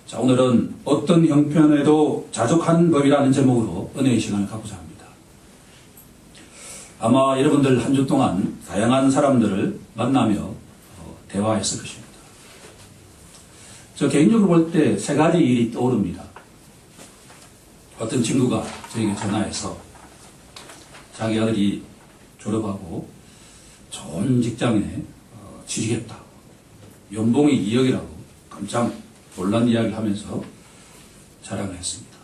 자, 오늘은 어떤 형편에도 자족하는 법이라는 제목으로 은혜의 시간을 갖고자 합니다. 아마 여러분들 한 주 동안 다양한 사람들을 만나며 대화했을 것입니다. 저 개인적으로 볼 때 세 가지 일이 떠오릅니다. 어떤 친구가 저에게 전화해서 자기 아들이 졸업하고 좋은 직장에 취직했다. 연봉이 2억이라고 깜짝 놀란 이야기를 하면서 자랑을 했습니다.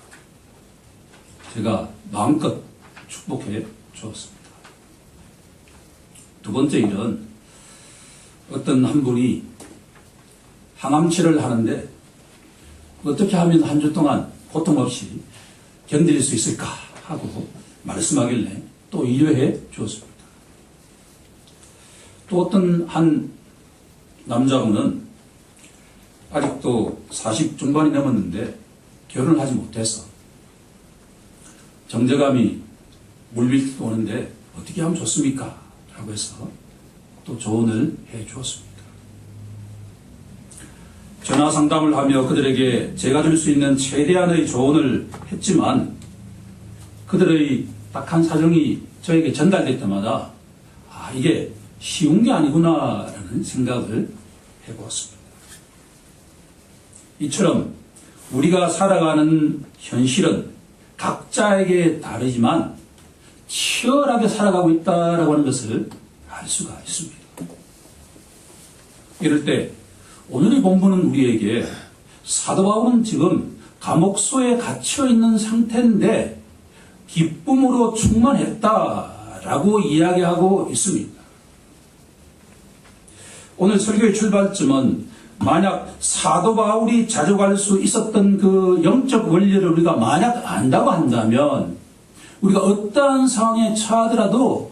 제가 마음껏 축복해 주었습니다. 두 번째 일은 어떤 한 분이 항암치료를 하는데 어떻게 하면 한 주 동안 고통 없이 견딜 수 있을까 하고 말씀하길래 또 위로해 주었습니다. 또 어떤 한 남자분은 아직도 40 중반이 넘었는데 결혼을 하지 못해서 정제감이 물밀듯 오는데 어떻게 하면 좋습니까? 라고 해서 또 조언을 해 주었습니다. 전화 상담을 하며 그들에게 제가 줄 수 있는 최대한의 조언을 했지만 그들의 딱한 사정이 저에게 전달될 때마다 이게 쉬운 게 아니구나라는 생각을 해보았습니다. 이처럼 우리가 살아가는 현실은 각자에게 다르지만 치열하게 살아가고 있다라고 하는 것을 알 수가 있습니다. 이럴 때 오늘의 본문은 우리에게 사도 바울은 지금 감옥소에 갇혀 있는 상태인데 기쁨으로 충만했다라고 이야기하고 있습니다. 오늘 설교의 출발점은 만약 사도 바울이 자족할 수 있었던 그 영적 원리를 우리가 만약 안다고 한다면 우리가 어떠한 상황에 처하더라도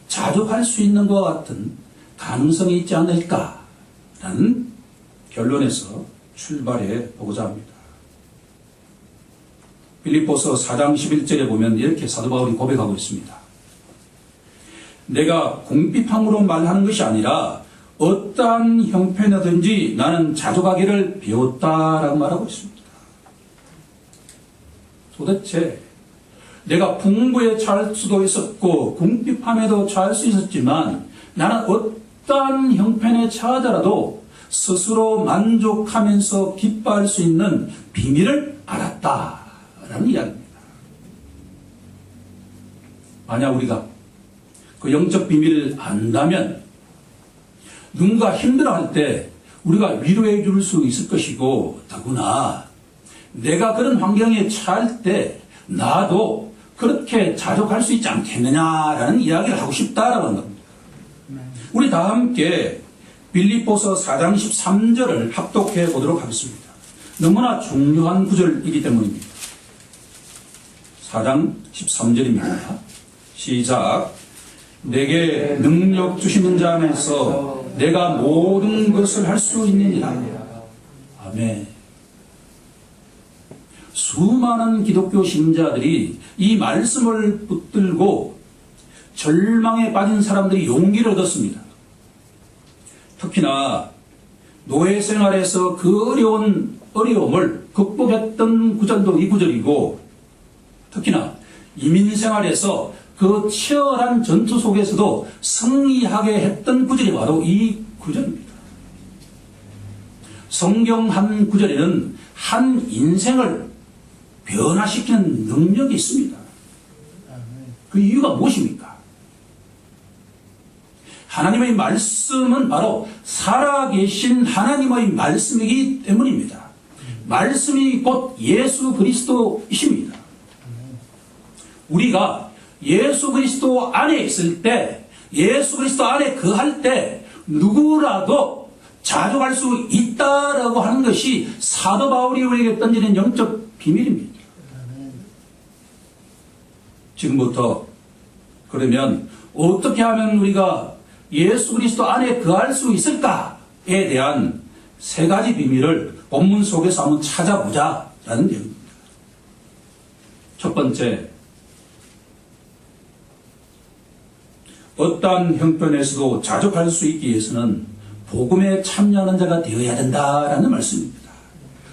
자족할 수 있는 것과 같은 가능성이 있지 않을까라는 결론에서 출발해 보고자 합니다. 빌립보서 4장 11절에 보면 이렇게 사도 바울이 고백하고 있습니다. 내가 공핍함으로 말하는 것이 아니라 어떠한 형편이든지 나는 자족하기를 배웠다라고 말하고 있습니다. 도대체 내가 풍부에 처할 수도 있었고 궁핍함에도 처할 수 있었지만 나는 어떠한 형편에 처하더라도 스스로 만족하면서 기뻐할 수 있는 비밀을 알았다라는 이야기입니다. 만약 우리가 그 영적 비밀을 안다면 누군가 힘들어할 때 우리가 위로해 줄 수 있을 것이고 더구나 내가 그런 환경에 처할 때 나도 그렇게 자족할 수 있지 않겠느냐라는 이야기를 하고 싶다라고 하는 겁니다. 우리 다 함께 빌립보서 4장 13절을 합독해 보도록 하겠습니다. 너무나 중요한 구절이기 때문입니다. 4장 13절입니다. 시작. 내게 능력 주시는 자 안에서 내가 모든 것을 할 수 있느니라. 아멘. 수많은 기독교 신자들이 이 말씀을 붙들고 절망에 빠진 사람들이 용기를 얻었습니다. 특히나 노예 생활에서 그 어려움을 극복했던 구절도 이 구절이고 특히나 이민 생활에서 그 치열한 전투 속에서도 승리하게 했던 구절이 바로 이 구절입니다. 성경 한 구절에는 한 인생을 변화시키는 능력이 있습니다. 그 이유가 무엇입니까? 하나님의 말씀은 바로 살아계신 하나님의 말씀이기 때문입니다. 말씀이 곧 예수 그리스도이십니다. 우리가 예수 그리스도 안에 있을 때, 예수 그리스도 안에 거할 때 누구라도 자족할 수 있다라고 하는 것이 사도 바울이 우리에게 던지는 영적 비밀입니다. 지금부터 그러면 어떻게 하면 우리가 예수 그리스도 안에 거할 수 있을까에 대한 세 가지 비밀을 본문 속에서 한번 찾아보자라는 내용입니다. 첫 번째, 어떠한 형편에서도 자족할 수 있기 위해서는 복음에 참여하는 자가 되어야 된다라는 말씀입니다.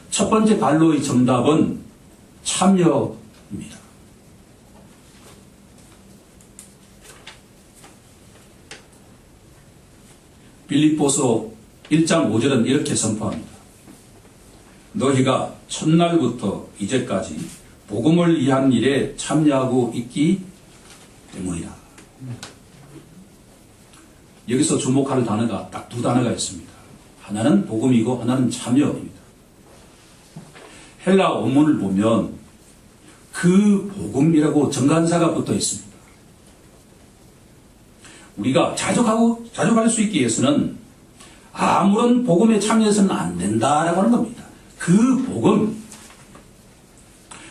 첫 번째 갈로의 정답은 참여입니다. 빌립보서 1장 5절은 이렇게 선포합니다. 너희가 첫날부터 이제까지 복음을 위한 일에 참여하고 있기 때문이다. 여기서 주목할 단어가 딱 두 단어가 있습니다. 하나는 복음이고 하나는 참여입니다. 헬라 원문을 보면 그 복음이라고 정관사가 붙어 있습니다. 우리가 자족할 수 있기 위해서는 아무런 복음에 참여해서는 안 된다라고 하는 겁니다. 그 복음,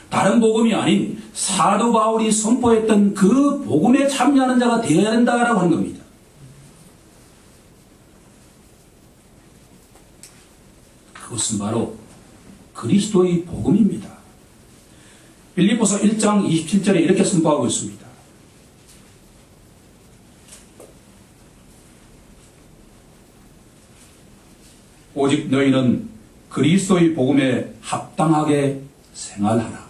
다른 복음이 아닌 사도 바울이 선포했던 그 복음에 참여하는 자가 되어야 된다라고 하는 겁니다. 그것은 바로 그리스도의 복음입니다. 빌립보서 1장 27절에 이렇게 선포하고 있습니다. 오직 너희는 그리스도의 복음에 합당하게 생활하라.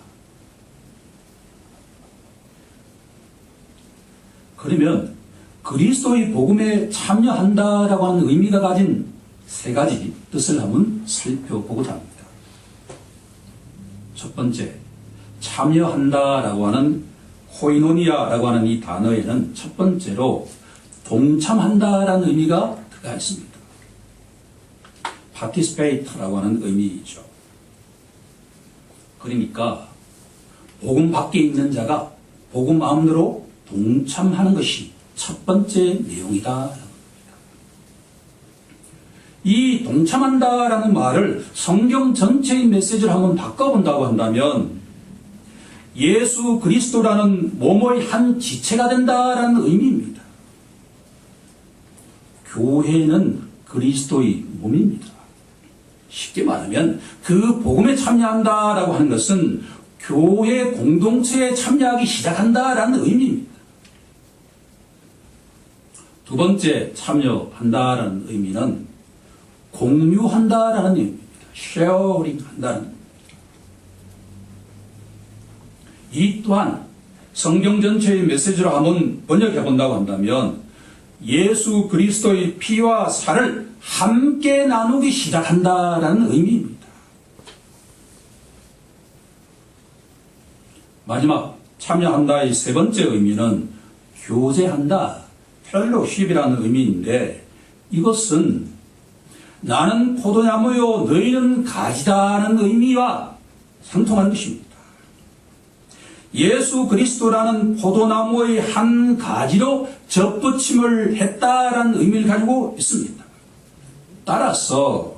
그러면 그리스도의 복음에 참여한다라고 하는 의미가 가진 세 가지 뜻을 한번 살펴보고자 합니다. 첫 번째, 참여한다라고 하는 코이노니아라고 하는 이 단어에는 첫 번째로 동참한다라는 의미가 들어가 있습니다. participate라고 하는 의미이죠. 그러니까 복음 밖에 있는 자가 복음 안으로 동참하는 것이 첫 번째 내용이다. 이 동참한다라는 말을 성경 전체의 메시지를 한번 바꿔본다고 한다면 예수 그리스도라는 몸의 한 지체가 된다라는 의미입니다. 교회는 그리스도의 몸입니다. 쉽게 말하면 그 복음에 참여한다라고 하는 것은 교회 공동체에 참여하기 시작한다라는 의미입니다. 두 번째 참여한다라는 의미는 공유한다라는 의미입니다. sharing 한다는 의미입니다. 이 또한 성경 전체의 메시지로 한번 번역해 본다고 한다면 예수 그리스도의 피와 살을 함께 나누기 시작한다라는 의미입니다. 마지막 참여한다의 세 번째 의미는 교제한다, 펠로쉽이라는 의미인데 이것은 나는 포도나무요 너희는 가지다는 의미와 상통한 것입니다. 예수 그리스도라는 포도나무의 한 가지로 접붙임을 했다라는 의미를 가지고 있습니다. 따라서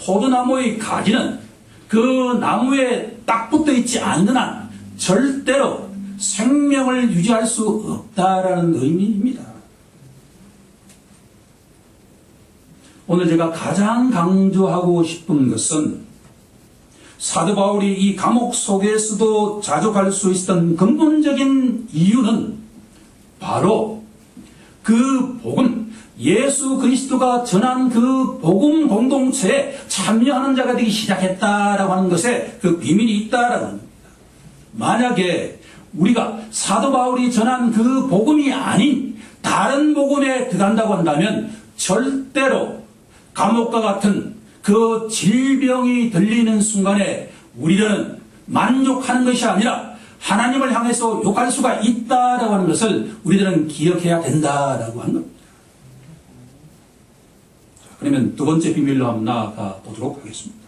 포도나무의 가지는 그 나무에 딱 붙어 있지 않는 한 절대로 생명을 유지할 수 없다라는 의미입니다. 오늘 제가 가장 강조하고 싶은 것은 사도 바울이 이 감옥 속에서도 자족할 수 있었던 근본적인 이유는 바로 그 복음, 예수 그리스도가 전한 그 복음 공동체에 참여하는 자가 되기 시작했다라고 하는 것에 그 비밀이 있다라고 합니다. 만약에 우리가 사도 바울이 전한 그 복음이 아닌 다른 복음에 들어간다고 한다면 절대로 감옥과 같은 그 질병이 들리는 순간에 우리는 만족하는 것이 아니라 하나님을 향해서 욕할 수가 있다라고 하는 것을 우리들은 기억해야 된다라고 하는 겁니다. 그러면 두 번째 비밀로 한번 나아가 보도록 하겠습니다.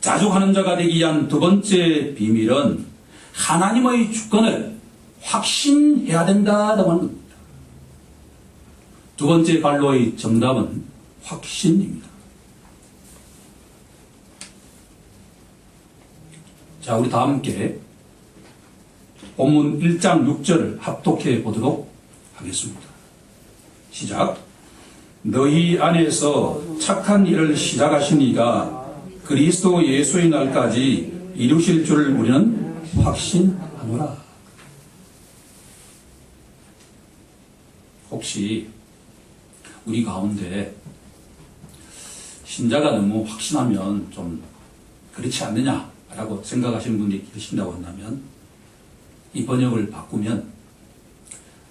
자족하는 자가 되기 위한 두 번째 비밀은 하나님의 주권을 확신해야 된다라고 하는 겁니다. 두 번째 갈로의 정답은 확신입니다. 자, 우리 다 함께 본문 1장 6절을 합독해 보도록 하겠습니다. 시작. 너희 안에서 착한 일을 시작하신 이가 그리스도 예수의 날까지 이루실 줄 우리는 확신하노라. 혹시 우리 가운데 신자가 너무 확신하면 좀 그렇지 않느냐라고 생각하시는 분들이 계신다고 한다면 이 번역을 바꾸면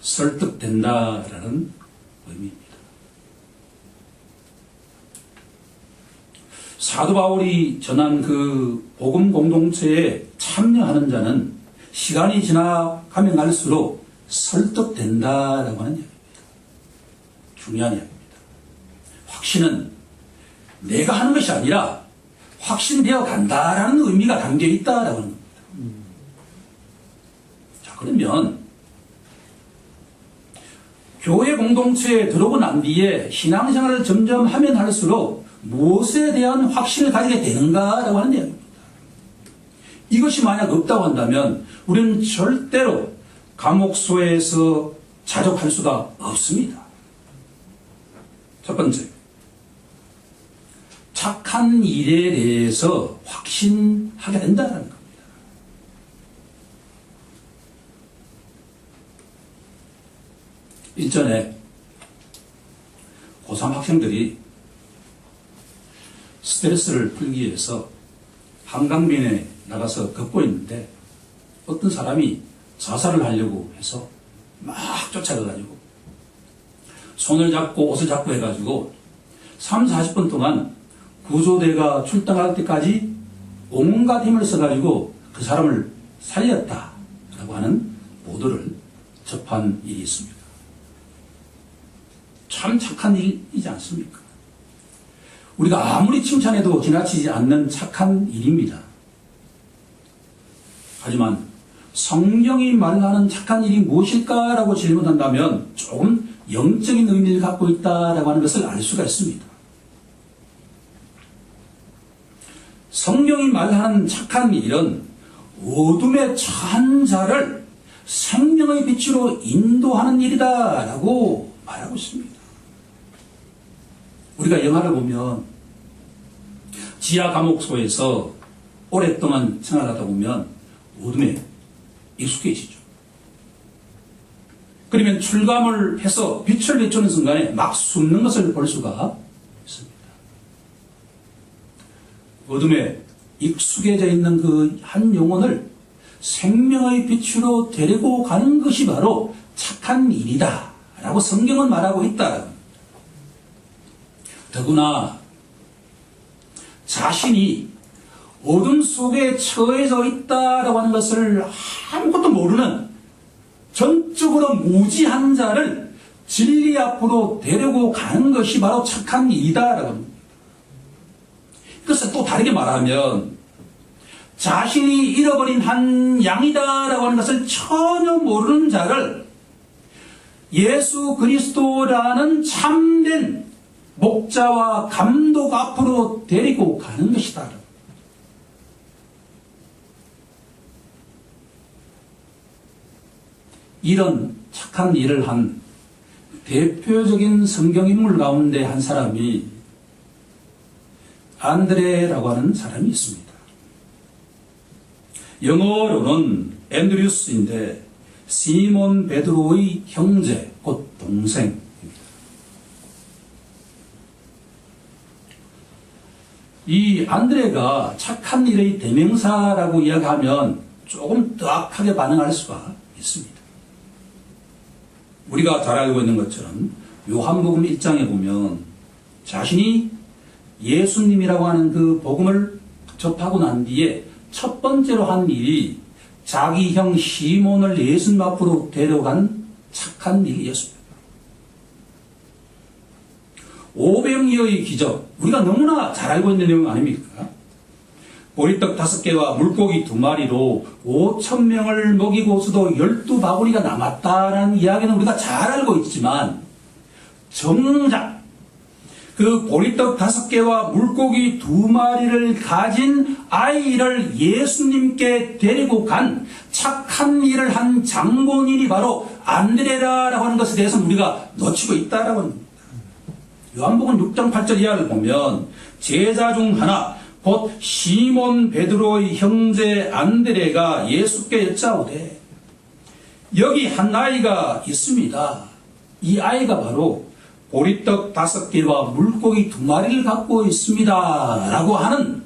설득된다라는 의미입니다. 사도 바울이 전한 그 복음 공동체에 참여하는 자는 시간이 지나가면 갈수록 설득된다라고 하는 이야기입니다. 중요한 이야기입니다. 확신은 내가 하는 것이 아니라 확신되어 간다라는 의미가 담겨 있다라고 하는 겁니다. 자, 그러면 교회 공동체에 들어오고 난 뒤에 신앙생활을 점점 하면 할수록 무엇에 대한 확신을 가지게 되는가라고 하는 이야기입니다. 이것이 만약 없다고 한다면 우리는 절대로 감옥소에서 자족할 수가 없습니다. 첫 번째, 착한 일에 대해서 확신하게 된다는 겁니다. 일전에 고3 학생들이 스트레스를 풀기 위해서 한강변에 나가서 걷고 있는데 어떤 사람이 자살을 하려고 해서 막 쫓아가가지고 손을 잡고 옷을 잡고 해가지고 3, 40분 동안 구조대가 출동할 때까지 온갖 힘을 써가지고 그 사람을 살렸다라고 하는 보도를 접한 일이 있습니다. 참 착한 일이지 않습니까? 우리가 아무리 칭찬해도 지나치지 않는 착한 일입니다. 하지만 성경이 말하는 착한 일이 무엇일까라고 질문한다면 조금 영적인 의미를 갖고 있다라고 하는 것을 알 수가 있습니다. 성경이 말하는 착한 일은 어둠에 처한 자를 생명의 빛으로 인도하는 일이다라고 말하고 있습니다. 우리가 영화를 보면 지하 감옥소에서 오랫동안 생활하다 보면 어둠에 익숙해지죠. 그러면 출감을 해서 빛을 비추는 순간에 막 숨는 것을 볼 수가 있습니다. 어둠에 익숙해져 있는 그 한 영혼을 생명의 빛으로 데리고 가는 것이 바로 착한 일이다 라고 성경은 말하고 있다. 더구나 자신이 어둠 속에 처해져 있다라고 하는 것을 아무것도 모르는 전적으로 무지한 자를 진리 앞으로 데리고 가는 것이 바로 착한 일이다라고 합니다. 그래서 또 다르게 말하면 자신이 잃어버린 한 양이다라고 하는 것을 전혀 모르는 자를 예수 그리스도라는 참된 목자와 감독 앞으로 데리고 가는 것이다. 이런 착한 일을 한 대표적인 성경인물 가운데 한 사람이 안드레라고 하는 사람이 있습니다. 영어로는 앤드류스인데 시몬 베드로의 형제, 곧 동생입니다. 이 안드레가 착한 일의 대명사라고 이야기하면 조금 뜨악하게 반응할 수가 있습니다. 우리가 잘 알고 있는 것처럼 요한복음 1장에 보면 자신이 예수님이라고 하는 그 복음을 접하고 난 뒤에 첫 번째로 한 일이 자기 형 시몬을 예수님 앞으로 데려간 착한 일이었습니다. 오병이어의 기적, 우리가 너무나 잘 알고 있는 내용 아닙니까? 보리떡 5개와 물고기 2마리로 5,000명을 먹이고서도 12바구니가 남았다는 이야기는 우리가 잘 알고 있지만 정작 그 보리떡 5개와 물고기 2마리를 가진 아이를 예수님께 데리고 간 착한 일을 한 장본인이 바로 안드레라라고 하는 것에 대해서는 우리가 놓치고 있다라고 합니다. 요한복음 6장 8절 이하를 보면 제자 중 하나 곧 시몬 베드로의 형제 안드레가 예수께 여짜오되 여기 한 아이가 있습니다. 이 아이가 바로 보리떡 5개와 물고기 2마리를 갖고 있습니다 라고 하는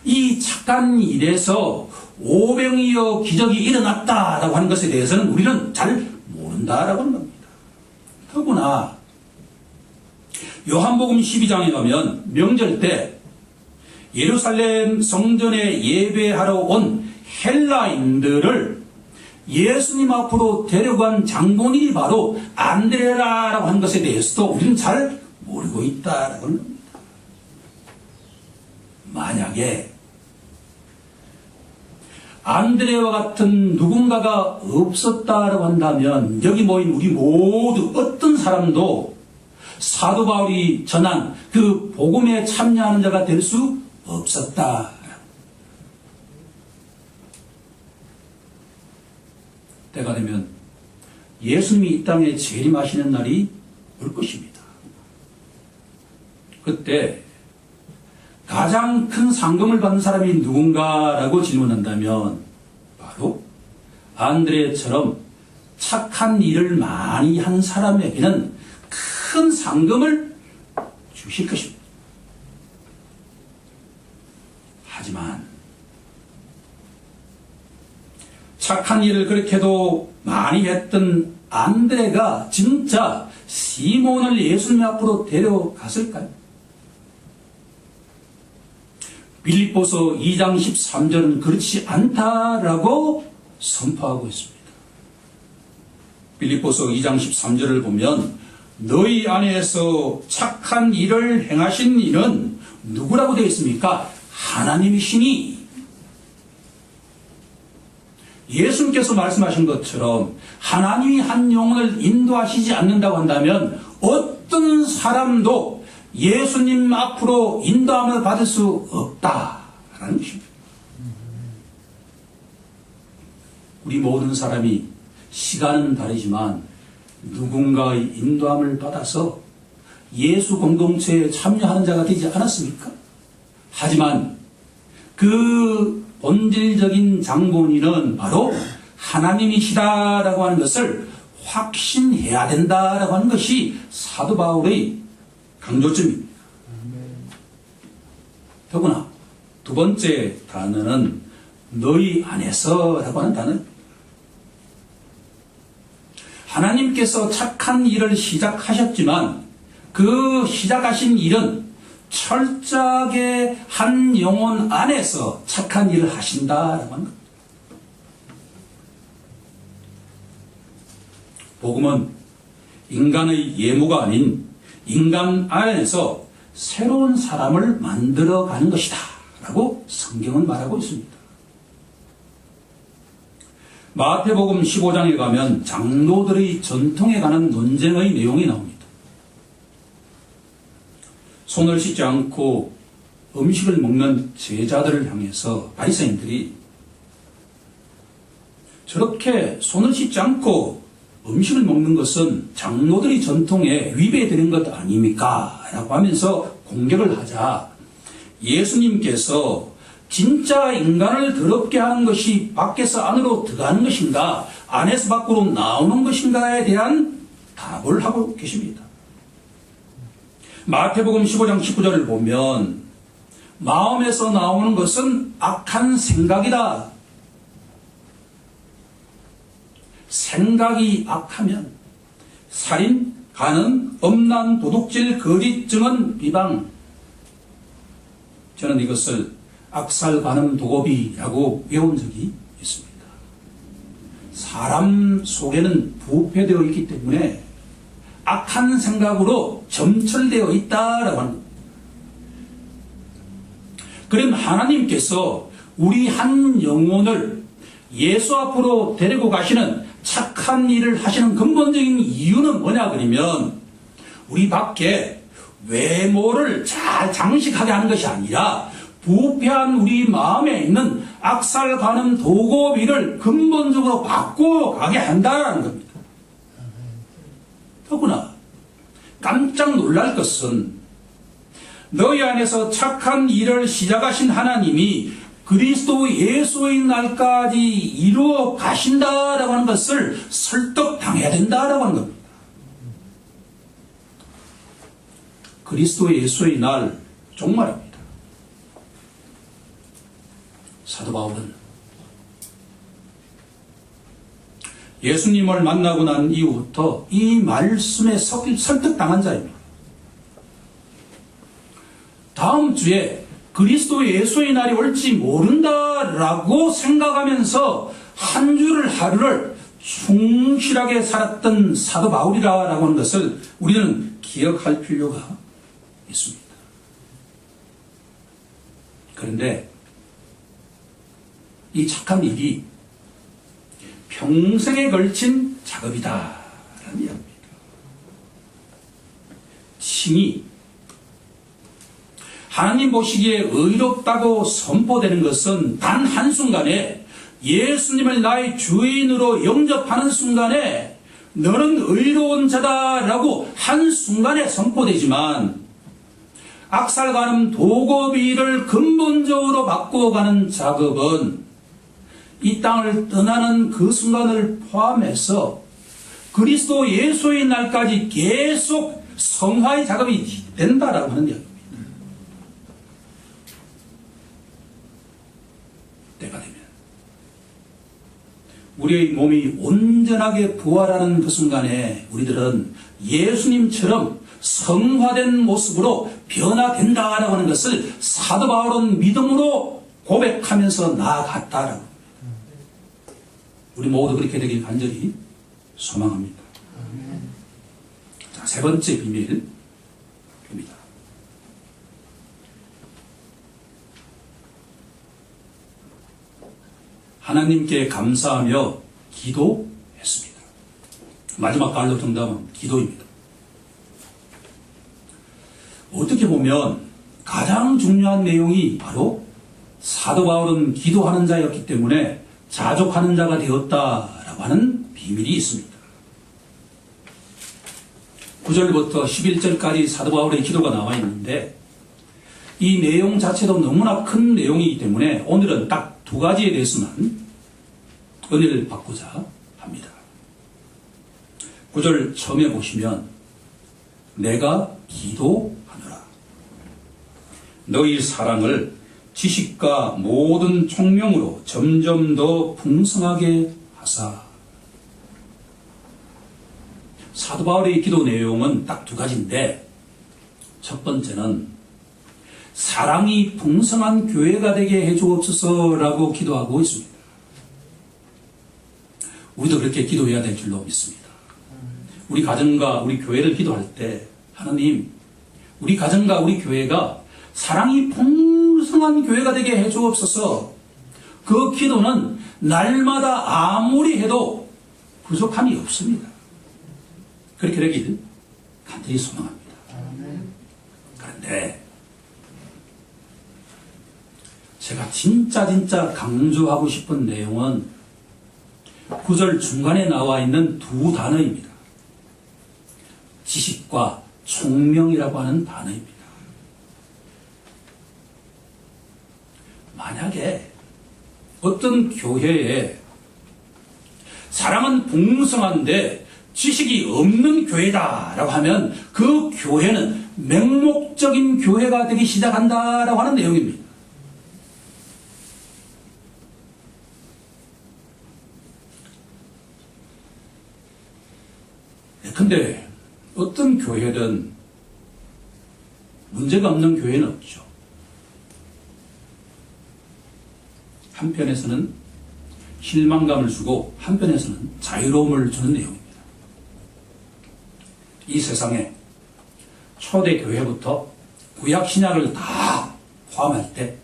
이 착한 일에서 오병이어 기적이 일어났다라고 하는 것에 대해서는 우리는 잘 모른다라고 하는 겁니다. 더구나 요한복음 12장에 가면 명절 때 예루살렘 성전에 예배하러 온 헬라인들을 예수님 앞으로 데려간 장본인이 바로 안드레라라고 하는 것에 대해서도 우리는 잘 모르고 있다라고 하는 겁니다. 만약에 안드레와 같은 누군가가 없었다라고 한다면 여기 모인 우리 모두 어떤 사람도 사도 바울이 전한 그 복음에 참여하는 자가 될 수 없었다. 때가 되면 예수님이 이 땅에 재림하시는 날이 올 것입니다. 그때 가장 큰 상금을 받는 사람이 누군가라고 질문한다면 바로 안드레처럼 착한 일을 많이 한 사람에게는 큰 상금을 주실 것입니다. 하지만 착한 일을 그렇게도 많이 했던 안드레가 진짜 시몬을 예수님 앞으로 데려갔을까요? 빌립보서 2장 13절은 그렇지 않다라고 선포하고 있습니다. 빌립보서 2장 13절을 보면 너희 안에서 착한 일을 행하신 이는 누구라고 되어 있습니까? 하나님이시니. 예수님께서 말씀하신 것처럼 하나님이 한 영혼을 인도하시지 않는다고 한다면 어떤 사람도 예수님 앞으로 인도함을 받을 수 없다라는 것입니다. 우리 모든 사람이 시간은 다르지만 누군가의 인도함을 받아서 예수 공동체에 참여하는 자가 되지 않았습니까? 하지만 그 본질적인 장본인은 바로 하나님이시다라고 하는 것을 확신해야 된다라고 하는 것이 사도 바울의 강조점입니다. 더구나 두 번째 단어는 너희 안에서라고 하는 단어입니다. 하나님께서 착한 일을 시작하셨지만 그 시작하신 일은 철저하게 한 영혼 안에서 착한 일을 하신다라고 하는 겁니다. 복음은 인간의 예모가 아닌 인간 안에서 새로운 사람을 만들어가는 것이다 라고 성경은 말하고 있습니다. 마태복음 15장에 가면 장로들의 전통에 관한 논쟁의 내용이 나옵니다. 손을 씻지 않고 음식을 먹는 제자들을 향해서 바리새인들이 저렇게 손을 씻지 않고 음식을 먹는 것은 장로들의 전통에 위배되는 것 아닙니까? 라고 하면서 공격을 하자 예수님께서 진짜 인간을 더럽게 하는 것이 밖에서 안으로 들어가는 것인가 안에서 밖으로 나오는 것인가에 대한 답을 하고 계십니다. 마태복음 15장 19절을 보면 마음에서 나오는 것은 악한 생각이다. 생각이 악하면 살인, 간음, 음란, 도둑질, 거짓 증언, 비방. 저는 이것을 악살, 간음, 도곡이라고 외운 적이 있습니다. 사람 속에는 부패되어 있기 때문에 악한 생각으로 점철되어 있다라고 하는 겁니다. 그럼 하나님께서 우리 한 영혼을 예수 앞으로 데리고 가시는 착한 일을 하시는 근본적인 이유는 뭐냐 그러면 우리 밖에 외모를 잘 장식하게 하는 것이 아니라 부패한 우리 마음에 있는 악살, 간음, 도고비를 근본적으로 바꿔가게 한다는 겁니다. 더구나 깜짝 놀랄 것은 너희 안에서 착한 일을 시작하신 하나님이 그리스도 예수의 날까지 이루어 가신다라고 하는 것을 설득당해야 된다라고 하는 겁니다. 그리스도 예수의 날 종말입니다. 사도 바울은 예수님을 만나고 난 이후부터 이 말씀에 설득당한 자입니다. 다음 주에 그리스도 예수의 날이 올지 모른다라고 생각하면서 한 주를 하루를 충실하게 살았던 사도 바울이라고 하는 것을 우리는 기억할 필요가 있습니다. 그런데 이 착한 일이 평생에 걸친 작업이다라는 이야기입니다. 칭이 하나님 보시기에 의롭다고 선포되는 것은 단 한순간에 예수님을 나의 주인으로 영접하는 순간에 너는 의로운 자다라고 한순간에 선포되지만 악살가는 도고비를 근본적으로 바꾸어가는 작업은 이 땅을 떠나는 그 순간을 포함해서 그리스도 예수의 날까지 계속 성화의 작업이 된다라고 하는 이야기입니다. 때가 되면 우리의 몸이 온전하게 부활하는 그 순간에 우리들은 예수님처럼 성화된 모습으로 변화된다라고 하는 것을 사도 바울은 믿음으로 고백하면서 나아갔다라고 합니다. 우리 모두 그렇게 되길 간절히 소망합니다. 자, 세 번째 비밀입니다. 하나님께 감사하며 기도했습니다. 마지막 갈로 정답은 기도입니다. 어떻게 보면 가장 중요한 내용이 바로 사도 바울은 기도하는 자였기 때문에 자족하는 자가 되었다라고 하는 비밀이 있습니다. 9절부터 11절까지 사도 바울의 기도가 나와 있는데 이 내용 자체도 너무나 큰 내용이기 때문에 오늘은 딱 두 가지에 대해서만 은혜를 받고자 합니다. 9절 처음에 보시면 내가 기도하노라. 너희 사랑을 지식과 모든 총명으로 점점 더 풍성하게 하사. 사도 바울의 기도 내용은 딱 두 가지인데 첫 번째는 사랑이 풍성한 교회가 되게 해주옵소서라고 기도하고 있습니다. 우리도 그렇게 기도해야 될 줄로 믿습니다. 우리 가정과 우리 교회를 기도할 때 하나님, 우리 가정과 우리 교회가 사랑이 풍성한 교회가 되게 해주옵소서. 그 기도는 날마다 아무리 해도 부족함이 없습니다. 그렇게 되길 간절히 소망합니다. 그런데 제가 진짜 강조하고 싶은 내용은 9절 중간에 나와 있는 두 단어입니다. 지식과 총명이라고 하는 단어입니다. 만약에 어떤 교회에 사랑은 풍성한데 지식이 없는 교회다라고 하면 그 교회는 맹목적인 교회가 되기 시작한다라고 하는 내용입니다. 근데 어떤 교회든 문제가 없는 교회는 없죠. 한편에서는 실망감을 주고 한편에서는 자유로움을 주는 내용입니다. 이 세상에 초대 교회부터 구약 신약을 다 포함할 때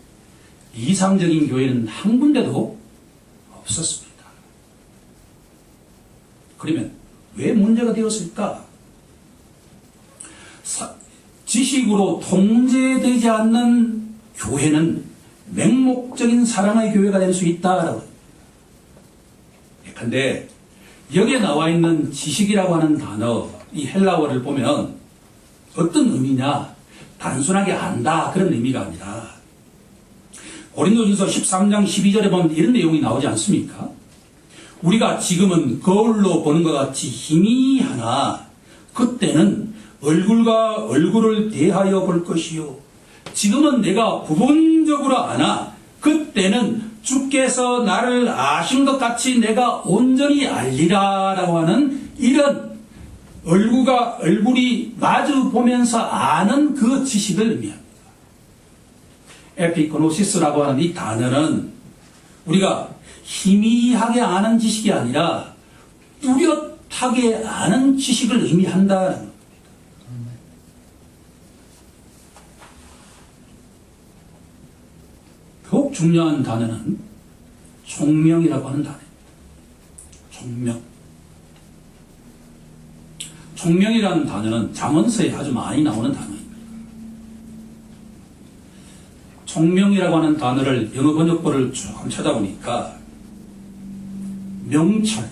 이상적인 교회는 한 군데도 없었습니다. 그러면 왜 문제가 되었을까? 지식으로 통제되지 않는 교회는 맹목적인 사랑의 교회가 될 수 있다라고. 그런데 여기에 나와 있는 지식이라고 하는 단어, 이 헬라어를 보면 어떤 의미냐? 단순하게 안다 그런 의미가 아니라 고린도전서 13장 12절에 보면 이런 내용이 나오지 않습니까? 우리가 지금은 거울로 보는 것 같이 희미하나 그때는 얼굴과 얼굴을 대하여 볼 것이요. 지금은 내가 부분적으로 아나 그때는 주께서 나를 아신 것 같이 내가 온전히 알리라 라고 하는 이런 얼굴과 얼굴이 마주 보면서 아는 그 지식을 의미합니다. 에피그노시스라고 하는 이 단어는 우리가 희미하게 아는 지식이 아니라 뚜렷하게 아는 지식을 의미한다는 겁니다. 더욱 중요한 단어는 총명이라고 하는 단어입니다. 총명. 총명이라는 단어는 잠언서에 아주 많이 나오는 단어입니다. 총명이라고 하는 단어를 영어 번역본을 조금 찾아보니까 명철,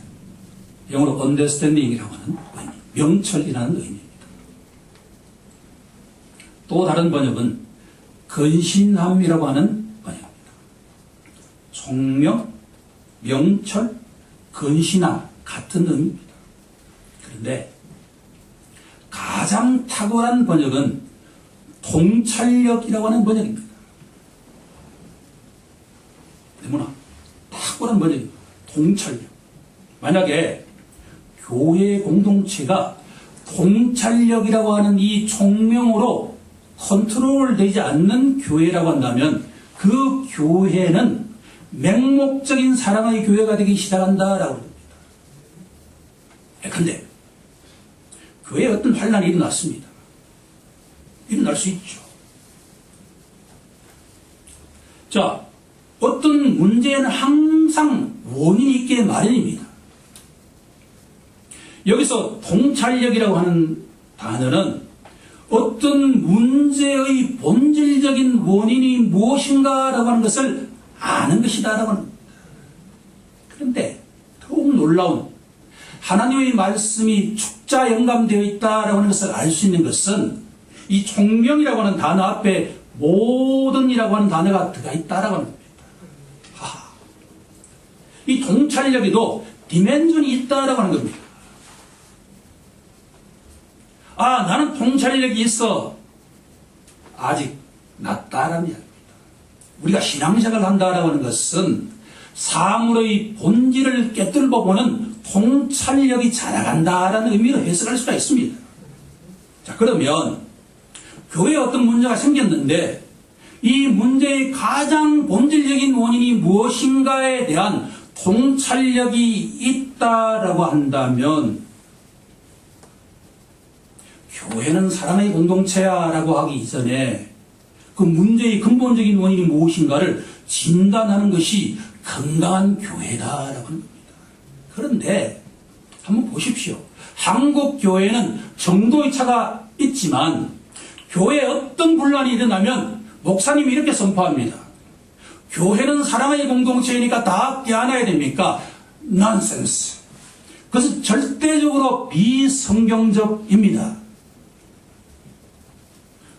영어로 understanding이라고 하는 의미, 명철이라는 의미입니다. 또 다른 번역은 근신함이라고 하는 번역입니다. 총명, 명철, 근신함 같은 의미입니다. 그런데 가장 탁월한 번역은 통찰력이라고 하는 번역입니다. 너무나 탁월한 번역입니다. 통찰력. 만약에 교회 공동체가 통찰력이라고 하는 이 총명으로 컨트롤 되지 않는 교회라고 한다면 그 교회는 맹목적인 사랑의 교회가 되기 시작한다라고 합니다. 그런데 교회에 어떤 환란이 일어났습니다. 일어날 수 있죠. 자, 어떤 문제에는 항상 원인이 있게 마련입니다. 여기서 통찰력이라고 하는 단어는 어떤 문제의 본질적인 원인이 무엇인가라고 하는 것을 아는 것이다라고 하는 겁니다. 그런데 더욱 놀라운 하나님의 말씀이 축자 영감되어 있다라고 하는 것을 알 수 있는 것은 이 총명이라고 하는 단어 앞에 모든이라고 하는 단어가 들어가 있다라고 하는 겁니다. 이 통찰력에도 디멘전이 있다라고 하는 겁니다. 아, 나는 통찰력이 있어. 아직 낮다라는 이야기입니다. 우리가 신앙생활을 한다라고 하는 것은 사물의 본질을 깨뚫어 보는 통찰력이 자라간다라는 의미로 해석할 수가 있습니다. 자, 그러면 교회에 어떤 문제가 생겼는데 이 문제의 가장 본질적인 원인이 무엇인가에 대한 통찰력이 있다라고 한다면 교회는 사랑의 공동체야라고 하기 이전에 그 문제의 근본적인 원인이 무엇인가를 진단하는 것이 건강한 교회다라고 하는 겁니다. 그런데 한번 보십시오. 한국 교회는 정도의 차가 있지만 교회에 어떤 분란이 일어나면 목사님이 이렇게 선포합니다. 교회는 사랑의 공동체이니까 다 함께 안아야 됩니까? nonsense. 그것은 절대적으로 비성경적입니다.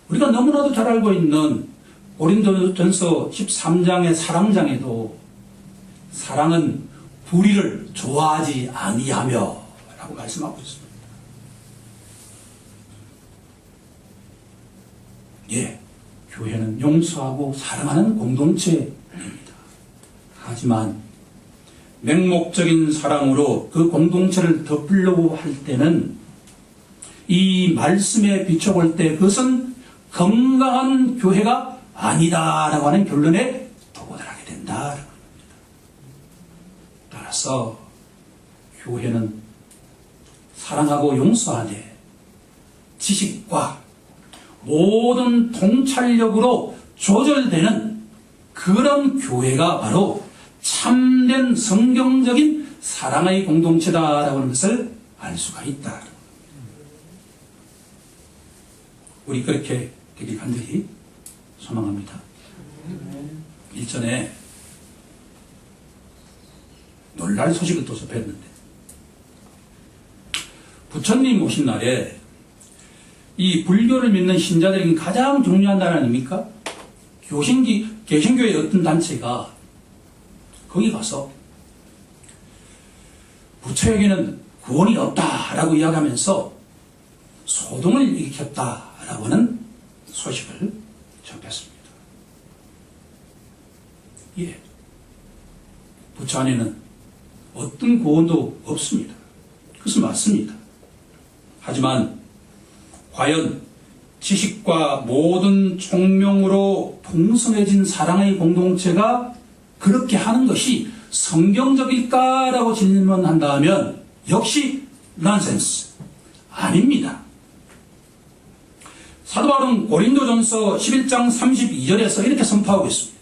우리가 너무나도 잘 알고 있는 고린도전서 13장의 사랑장에도 사랑은 불의를 좋아하지 아니하며 라고 말씀하고 있습니다. 예, 교회는 용서하고 사랑하는 공동체입니다. 하지만 맹목적인 사랑으로 그 공동체를 덮으려고 할 때는 이 말씀에 비춰볼 때 그것은 건강한 교회가 아니다라고 하는 결론에 도달하게 된다라고 합니다. 따라서 교회는 사랑하고 용서하되 지식과 모든 통찰력으로 조절되는 그런 교회가 바로 참된 성경적인 사랑의 공동체다라고 하는 것을 알 수가 있다. 우리 그렇게 되길 간절히 소망합니다. 일전에 놀랄 소식을 또 접했는데 부처님 오신 날에 이 불교를 믿는 신자들에게 가장 중요한 날 아닙니까? 개신교의 어떤 단체가 거기 가서 부처에게는 구원이 없다라고 이야기하면서 소동을 일으켰다라고 하는 소식을 접했습니다. 예, 부처 안에는 어떤 고언도 없습니다. 그것은 맞습니다. 하지만 과연 지식과 모든 총명으로 풍성해진 사랑의 공동체가 그렇게 하는 것이 성경적일까라고 질문한다면 역시 넌센스 아닙니다. 사도 바울은 고린도전서 11장 32절에서 이렇게 선포하고 있습니다.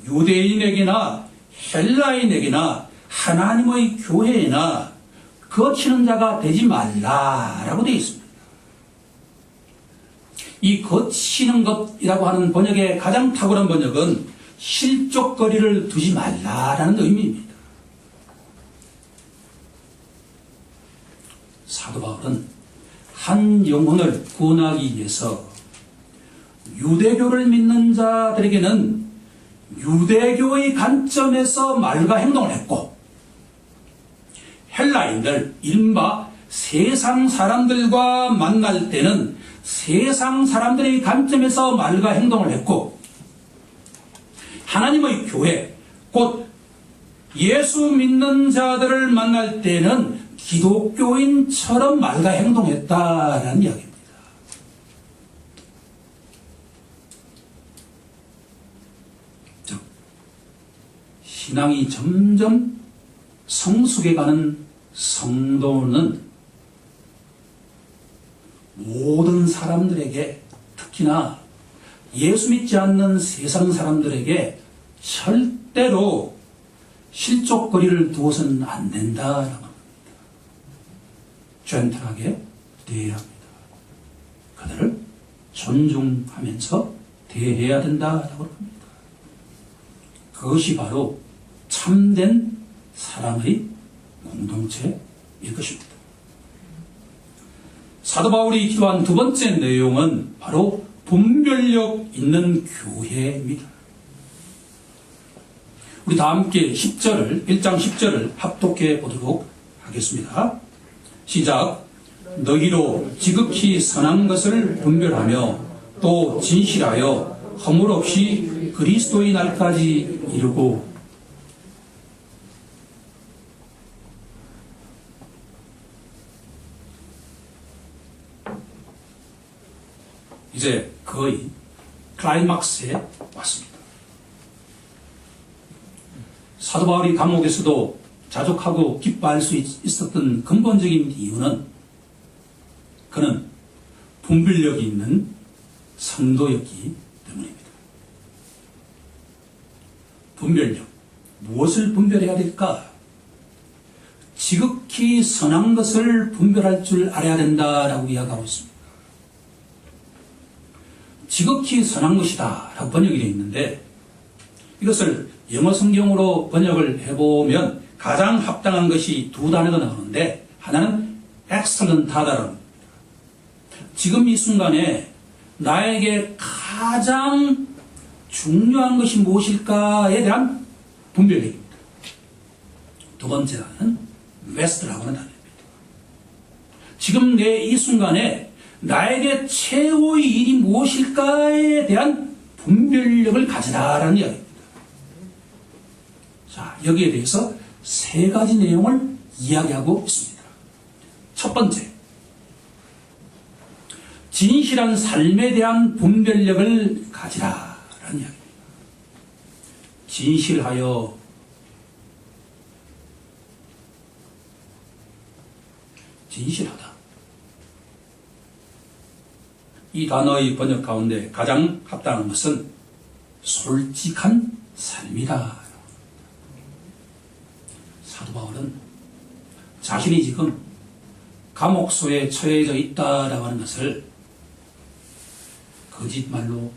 유대인에게나 헬라인에게나 하나님의 교회에나 거치는 자가 되지 말라라고 되어 있습니다. 이 거치는 것이라고 하는 번역의 가장 탁월한 번역은 실족거리를 두지 말라라는 의미입니다. 사도 바울은 한 영혼을 구원하기 위해서 유대교를 믿는 자들에게는 유대교의 관점에서 말과 행동을 했고, 헬라인들, 이른바 세상 사람들과 만날 때는 세상 사람들의 관점에서 말과 행동을 했고, 하나님의 교회, 곧 예수 믿는 자들을 만날 때는 기독교인처럼 말과 행동했다라는 이야기입니다. 즉, 신앙이 점점 성숙해가는 성도는 모든 사람들에게, 특히나 예수 믿지 않는 세상 사람들에게 절대로 실족거리를 두어서는 안 된다라고 합니다. 젠틀하게 대해야 합니다. 그들을 존중하면서 대해야 된다라고 합니다. 그것이 바로 참된 사랑의 공동체일 것입니다. 사도 바울이 기도한 두 번째 내용은 바로 분별력 있는 교회입니다. 우리 다 함께 1장 10절을 합독해 보도록 하겠습니다. 시작. 너희로 지극히 선한 것을 분별하며 또 진실하여 허물 없이 그리스도의 날까지 이루고. 이제 거의 클라이막스에 왔습니다. 사도 바울이 감옥에서도 자족하고 기뻐할 수 있었던 근본적인 이유는 그는 분별력이 있는 성도였기 때문입니다. 분별력. 무엇을 분별해야 될까? 지극히 선한 것을 분별할 줄 알아야 된다라고 이야기하고 있습니다. 지극히 선한 것이다 라고 번역이 되어 있는데, 이것을 영어 성경으로 번역을 해보면 가장 합당한 것이 두 단어가 나오는데, 하나는 excellent하다라는 겁니다. 지금 이 순간에 나에게 가장 중요한 것이 무엇일까에 대한 분별력입니다. 두 번째 단어는 best라고 하는 단어입니다. 지금 내 이 순간에 나에게 최고의 일이 무엇일까에 대한 분별력을 가지라라는 이야기입니다. 자, 여기에 대해서 세 가지 내용을 이야기하고 있습니다. 첫 번째, 진실한 삶에 대한 분별력을 가지라라는 이야기입니다. 진실하여, 진실하다. 이 단어의 번역 가운데 가장 합당한 것은 솔직한 삶이다. 사도 바울은 자신이 지금 감옥소에 처해져 있다라고 하는 것을 거짓말로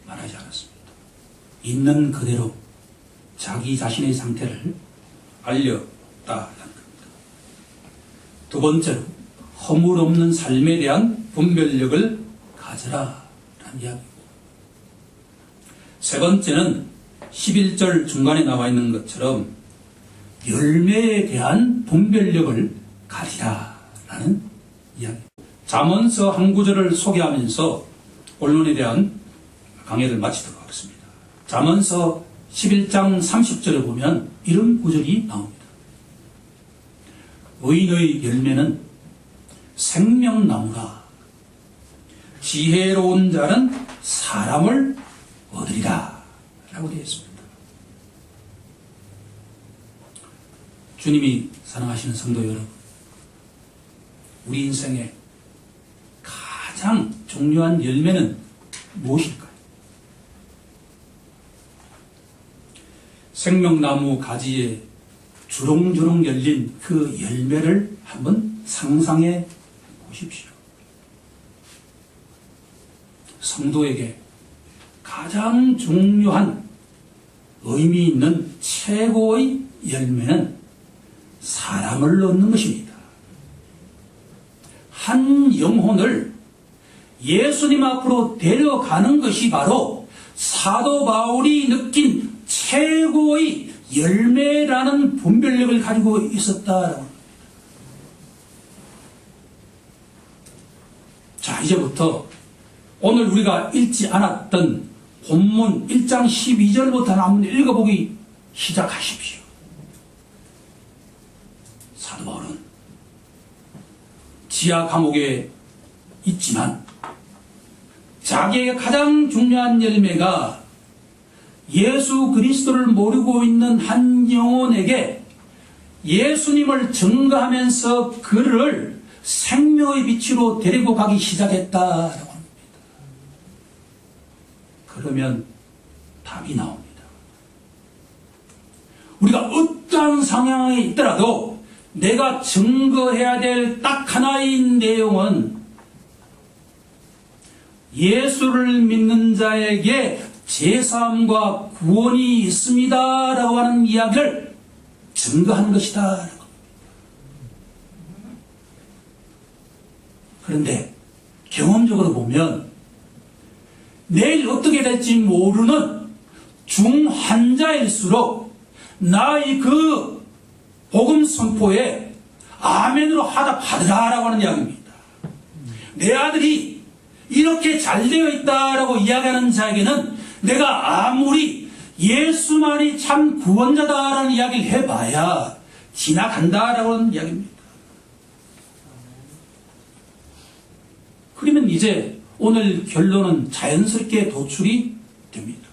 말하지 않았습니다. 있는 그대로 자기 자신의 상태를 알렸다라는 겁니다. 두 번째로 허물 없는 삶에 대한 분별력을 가져라라는 이야기고, 세 번째는 11절 중간에 나와 있는 것처럼 열매에 대한 분별력을 가지라라는 이야기. 잠언서 한 구절을 소개하면서 언론에 대한 강의를 마치도록 하겠습니다. 잠언서 11장 30절에 보면 이런 구절이 나옵니다. 의인의 열매는 생명나무라. 지혜로운 자는 사람을 얻으리라 라고 되어 있습니다. 주님이 사랑하시는 성도 여러분, 우리 인생의 가장 중요한 열매는 무엇일까요? 생명나무 가지에 주렁주렁 열린 그 열매를 한번 상상해 보십시오. 성도에게 가장 중요한 의미 있는 최고의 열매는 사람을 얻는 것입니다. 한 영혼을 예수님 앞으로 데려가는 것이 바로 사도 바울이 느낀 최고의 열매라는 분별력을 가지고 있었다라고 합니다. 자, 이제부터 오늘 우리가 읽지 않았던 본문 1장 12절부터 한번 읽어보기 시작하십시오. 사도 바울은 지하 감옥에 있지만 자기에게 가장 중요한 열매가 예수 그리스도를 모르고 있는 한 영혼에게 예수님을 증거하면서 그를 생명의 빛으로 데리고 가기 시작했다라고 합니다. 그러면 답이 나옵니다. 우리가 어떠한 상황에 있더라도 내가 증거해야 될 딱 하나의 내용은 예수를 믿는 자에게 제사함과 구원이 있습니다라고 하는 이야기를 증거하는 것이다. 그런데 경험적으로 보면 내일 어떻게 될지 모르는 중환자일수록 나의 그 복음 선포에 아멘으로 하더라라고 하는 이야기입니다. 내 아들이 이렇게 잘 되어 있다라고 이야기하는 자에게는 내가 아무리 예수만이 참 구원자다라는 이야기를 해봐야 지나간다라고 하는 이야기입니다. 그러면 이제 오늘 결론은 자연스럽게 도출이 됩니다.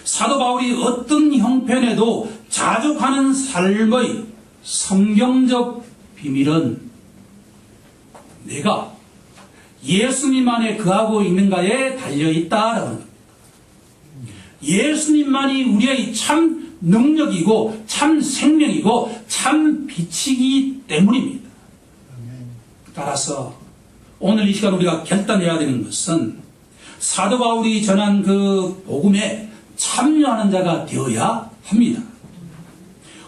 사도 바울이 어떤 형편에도 자족하는 삶의 성경적 비밀은 내가 예수님 안에 거하고 있는가에 달려있다라는 겁니다. 예수님만이 우리의 참 능력이고 참 생명이고 참 빛이기 때문입니다. 따라서 오늘 이 시간 우리가 결단해야 되는 것은 사도 바울이 전한 그 복음에 참여하는 자가 되어야 합니다.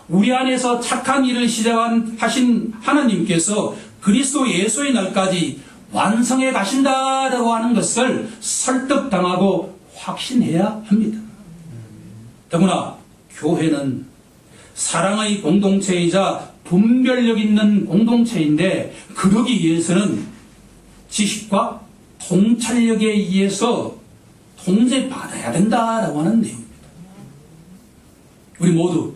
우리 안에서 착한 일을 시작하신 하나님께서 그리스도 예수의 날까지 완성해 가신다라고 하는 것을 설득당하고 확신해야 합니다. 더구나 교회는 사랑의 공동체이자 분별력 있는 공동체인데 그러기 위해서는 지식과 통찰력에 의해서 통제받아야 된다라고 하는 내용입니다. 우리 모두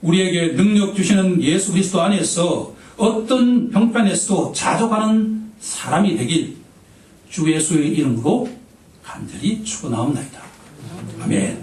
우리에게 능력 주시는 예수 그리스도 안에서 어떤 형편에서도 자족하는 사람이 되길 주 예수의 이름으로 간절히 축원하옵나이다. 아멘.